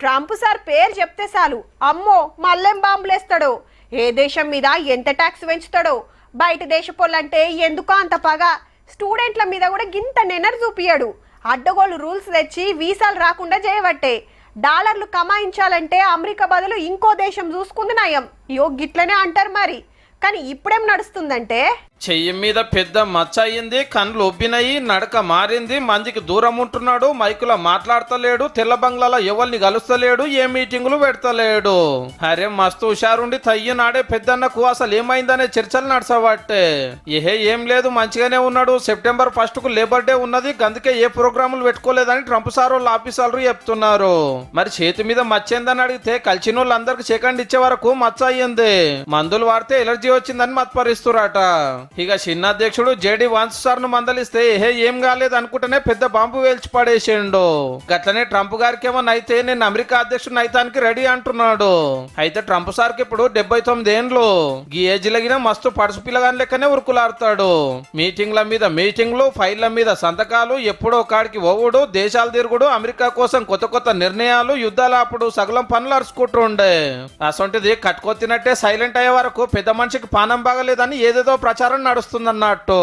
Trump sir పేరు చెప్తే చాలు అమ్మో మళ్ళెం బాంబులేస్తాడో, ఏ దేశం మీద ఎంత ట్యాక్స్ పెంచుతాడో, బయట దేశపోళ్ళంటే ఎందుకో అంత పగ, స్టూడెంట్ల మీద కూడా గింత నెనర్ చూపియాడు. అడ్డగోలు రూల్స్ తెచ్చి వీసాలు రాకుండా చేయబట్టే. డాలర్లు కమాయించాలంటే అమెరికా బదులు ఇంకో దేశం చూసుకుంది నయం. యో గిట్లనే అంటారు మరి. కానీ ఇప్పుడేం నడుస్తుందంటే చెయ్యి మీద పెద్ద మచ్చ అయ్యింది, కళ్ళు ఒబ్బినాయి, నడక మారింది, మందికి దూరం ఉంటున్నాడు, మైకులో మాట్లాడతలేడు, తెల్ల బంగ్లాలో ఎవరిని కలుస్తలేడు, ఏ మీటింగులు పెడతలేడు. అరే మస్తు హుషారుండి తయ్యి నాడే పెద్దన్నకు అసలు ఏమైందనే చర్చలు నడసబట్టే. ఏం లేదు మంచిగానే ఉన్నాడు, సెప్టెంబర్ 1 కు లేబర్ డే ఉన్నది, అందుకే ఏ ప్రోగ్రాములు పెట్టుకోలేదని ట్రంప్ సార్ వాళ్ళు ఆఫీసర్లు చెప్తున్నారు. మరి చేతి మీద మచ్చేందని అడిగితే కలిసిన వాళ్ళందరికి సెకండ్ ఇచ్చే వరకు మచ్చ అయ్యింది, మందులు వాడితే ఎలర్జీ వచ్చిందని మత్పరిస్తురాట. ఇక చిన్న అధ్యక్షుడు జేడి వాన్స్ సార్ ను మందలిస్తే ఏం కాలేదు అనుకుంటేనే పెద్ద బాంబు వేల్చి పడేసిండు. గట్లనే ట్రంప్ గారికి ఏమన్నా అయితే నేను అమెరికా అధ్యక్షుడు అయితానికి రెడీ అంటున్నాడు. అయితే ట్రంప్ సార్ కి ఇప్పుడు 79 ఏండ్లు. ఈ ఏజ్ లగిన మస్తు పడుసు పిల్లగాని లెక్కనే ఉరుకులాడతాడు. మీటింగ్ల మీద మీటింగ్లు, ఫైళ్ల మీద సంతకాలు, ఎప్పుడో కాడికి ఓవుడు, దేశాలు తిరుగుడు, అమెరికా కోసం కొత్త కొత్త నిర్ణయాలు, యుద్ధాలు అప్పుడు సగలం పనులు అరుచుకుంటుండే. అసొంటిది కట్టుకొత్తినట్టే సైలెంట్ అయ్యే వరకు పెద్ద మనిషికి పానం బాగలేదని ఏదేదో ప్రచారం నడుస్తుందన్నట్టు.